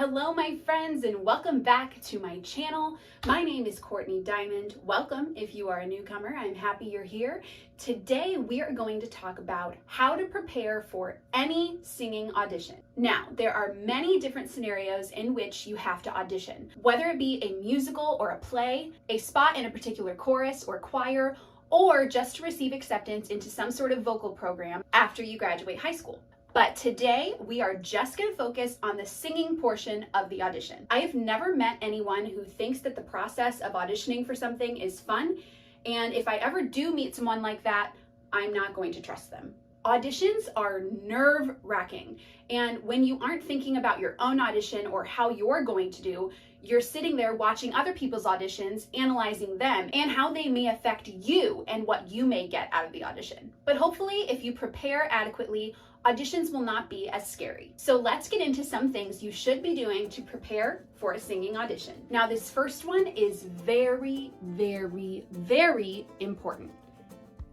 Hello my friends and welcome back to my channel. My name is Courtney Diamond. Welcome if you are a newcomer. I'm happy you're here. Today we are going to talk about how to prepare for any singing audition. Now, there are many different scenarios in which you have to audition, whether it be a musical or a play, a spot in a particular chorus or choir, or just to receive acceptance into some sort of vocal program after you graduate high school. But today we are just going to focus on the singing portion of the audition. I have never met anyone who thinks that the process of auditioning for something is fun, and if I ever do meet someone like that, I'm not going to trust them. Auditions are nerve-wracking, and when you aren't thinking about your own audition or how you're going to do, you're sitting there watching other people's auditions, analyzing them and how they may affect you and what you may get out of the audition. But hopefully, if you prepare adequately, auditions will not be as scary. So let's get into some things you should be doing to prepare for a singing audition. Now, this first one is very, very, very important.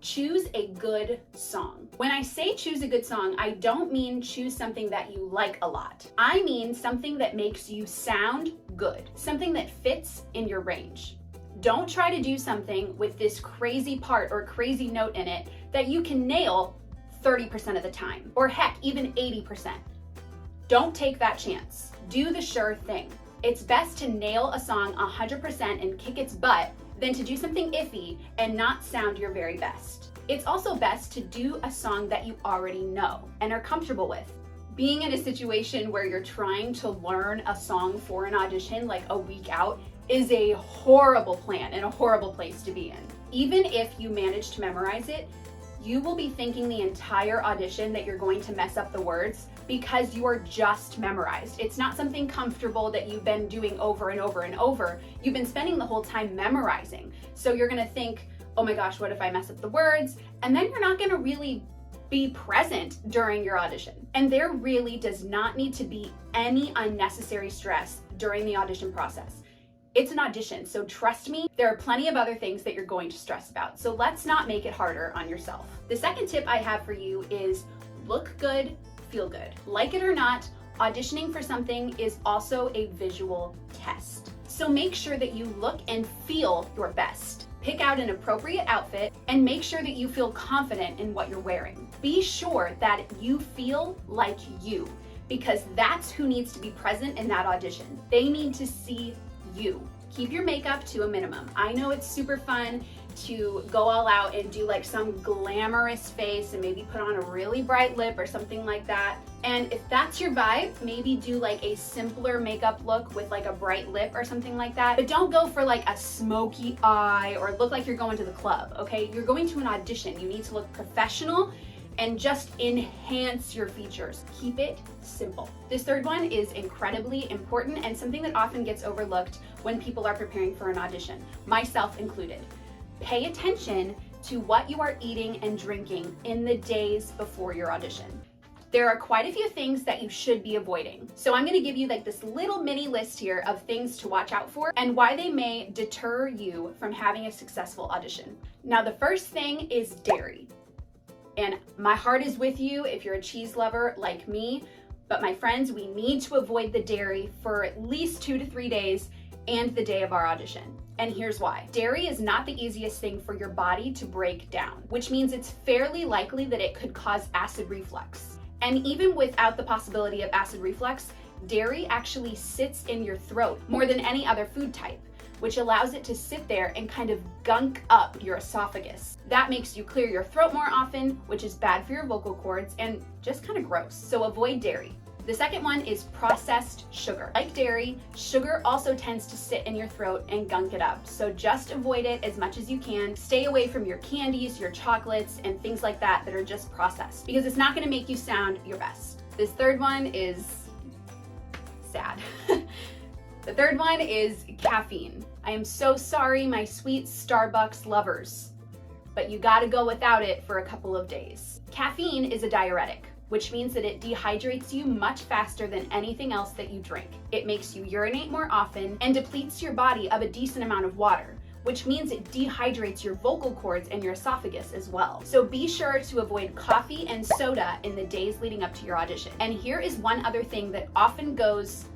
Choose a good song. When I say choose a good song, I don't mean choose something that you like a lot. I mean something that makes you sound good, something that fits in your range. Don't try to do something with this crazy part or crazy note in it that you can nail 30% of the time, or heck, even 80%. Don't take that chance. Do the sure thing. It's best to nail a song 100% and kick its butt than to do something iffy and not sound your very best. It's also best to do a song that you already know and are comfortable with. Being in a situation where you're trying to learn a song for an audition like a week out is a horrible plan and a horrible place to be in. Even if you manage to memorize it, you will be thinking the entire audition that you're going to mess up the words because you are just memorized. It's not something comfortable that you've been doing over and over and over. You've been spending the whole time memorizing. So you're gonna think, oh my gosh, what if I mess up the words? And then you're not gonna really be present during your audition. And there really does not need to be any unnecessary stress during the audition process. It's an audition, so trust me, there are plenty of other things that you're going to stress about. So let's not make it harder on yourself. The second tip I have for you is look good, feel good. Like it or not, auditioning for something is also a visual test. So make sure that you look and feel your best. Pick out an appropriate outfit and make sure that you feel confident in what you're wearing. Be sure that you feel like you, because that's who needs to be present in that audition. They need to see you. Keep your makeup to a minimum. I know it's super fun to go all out and do like some glamorous face and maybe put on a really bright lip or something like that. And if that's your vibe, maybe do like a simpler makeup look with like a bright lip or something like that. But don't go for like a smoky eye or look like you're going to the club, okay? You're going to an audition. You need to look professional and just enhance your features. Keep it simple. This third one is incredibly important and something that often gets overlooked when people are preparing for an audition, myself included. Pay attention to what you are eating and drinking in the days before your audition. There are quite a few things that you should be avoiding. So I'm gonna give you like this little mini list here of things to watch out for and why they may deter you from having a successful audition. Now, the first thing is dairy. And my heart is with you if you're a cheese lover like me, but my friends, we need to avoid the dairy for at least 2 to 3 days and the day of our audition. And here's why. Dairy is not the easiest thing for your body to break down, which means it's fairly likely that it could cause acid reflux. And even without the possibility of acid reflux, dairy actually sits in your throat more than any other food type, which allows it to sit there and kind of gunk up your esophagus. That makes you clear your throat more often, which is bad for your vocal cords and just kind of gross. So avoid dairy. The second one is processed sugar. Like dairy, sugar also tends to sit in your throat and gunk it up. So just avoid it as much as you can. Stay away from your candies, your chocolates, and things like that that are just processed, because it's not gonna make you sound your best. This third one is sad. The third one is caffeine. I am so sorry, my sweet Starbucks lovers, but you gotta go without it for a couple of days. Caffeine is a diuretic, which means that it dehydrates you much faster than anything else that you drink. It makes you urinate more often and depletes your body of a decent amount of water, which means it dehydrates your vocal cords and your esophagus as well. So be sure to avoid coffee and soda in the days leading up to your audition. And here is one other thing that often goes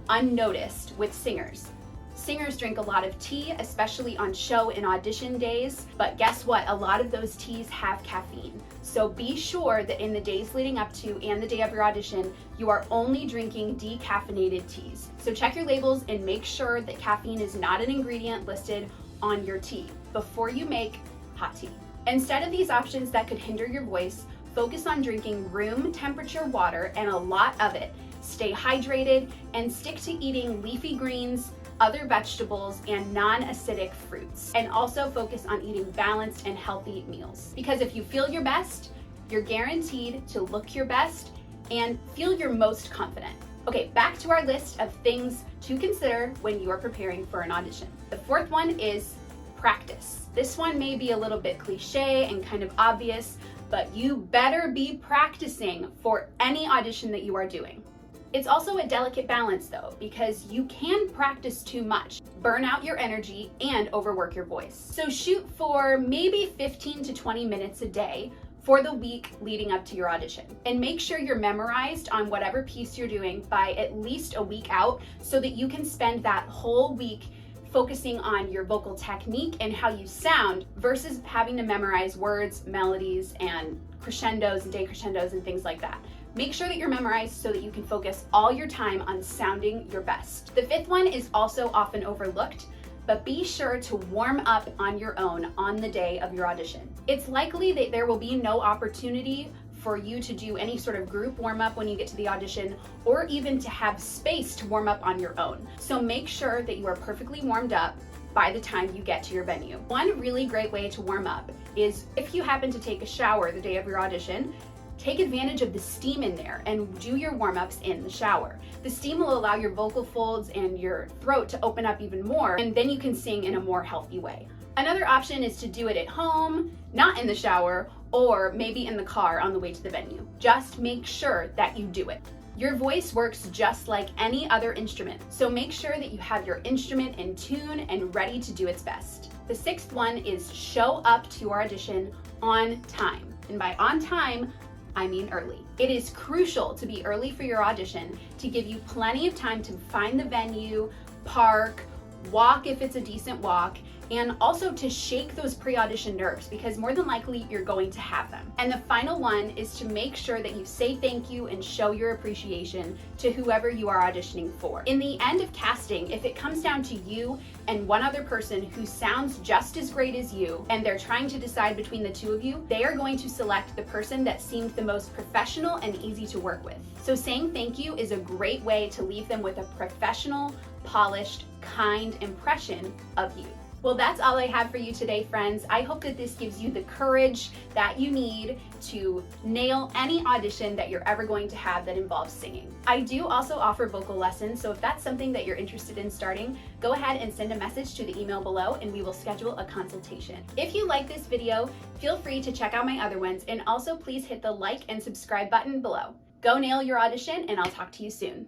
unnoticed with singers. Singers drink a lot of tea, especially on show and audition days, but guess what? A lot of those teas have caffeine. So be sure that in the days leading up to and the day of your audition, you are only drinking decaffeinated teas. So check your labels and make sure that caffeine is not an ingredient listed on your tea before you make hot tea. Instead of these options that could hinder your voice, focus on drinking room temperature water and a lot of it. Stay hydrated and stick to eating leafy greens, other vegetables, and non-acidic fruits. And also focus on eating balanced and healthy meals. Because if you feel your best, you're guaranteed to look your best and feel your most confident. Okay, back to our list of things to consider when you are preparing for an audition. The fourth one is practice. This one may be a little bit cliche and kind of obvious, but you better be practicing for any audition that you are doing. It's also a delicate balance though, because you can practice too much, burn out your energy, and overwork your voice. So shoot for maybe 15 to 20 minutes a day for the week leading up to your audition. And make sure you're memorized on whatever piece you're doing by at least a week out so that you can spend that whole week focusing on your vocal technique and how you sound versus having to memorize words, melodies, and crescendos and decrescendos and things like that. Make sure that you're memorized so that you can focus all your time on sounding your best. The fifth one is also often overlooked, but be sure to warm up on your own on the day of your audition. It's likely that there will be no opportunity for you to do any sort of group warm up when you get to the audition, or even to have space to warm up on your own. So make sure that you are perfectly warmed up by the time you get to your venue. One really great way to warm up is if you happen to take a shower the day of your audition, take advantage of the steam in there and do your warm-ups in the shower. The steam will allow your vocal folds and your throat to open up even more, and then you can sing in a more healthy way. Another option is to do it at home, not in the shower, or maybe in the car on the way to the venue. Just make sure that you do it. Your voice works just like any other instrument, so make sure that you have your instrument in tune and ready to do its best. The sixth one is show up to your audition on time. And by on time, I mean early. It is crucial to be early for your audition to give you plenty of time to find the venue, park, walk if it's a decent walk, and also to shake those pre-audition nerves, because more than likely you're going to have them. And the final one is to make sure that you say thank you and show your appreciation to whoever you are auditioning for. In the end of casting, if it comes down to you and one other person who sounds just as great as you, and they're trying to decide between the two of you, they are going to select the person that seemed the most professional and easy to work with. So saying thank you is a great way to leave them with a professional, polished, kind impression of you. Well, that's all I have for you today, friends. I hope that this gives you the courage that you need to nail any audition that you're ever going to have that involves singing. I do also offer vocal lessons, so if that's something that you're interested in starting, go ahead and send a message to the email below and we will schedule a consultation. If you like this video, feel free to check out my other ones, and also please hit the like and subscribe button below. Go nail your audition, and I'll talk to you soon.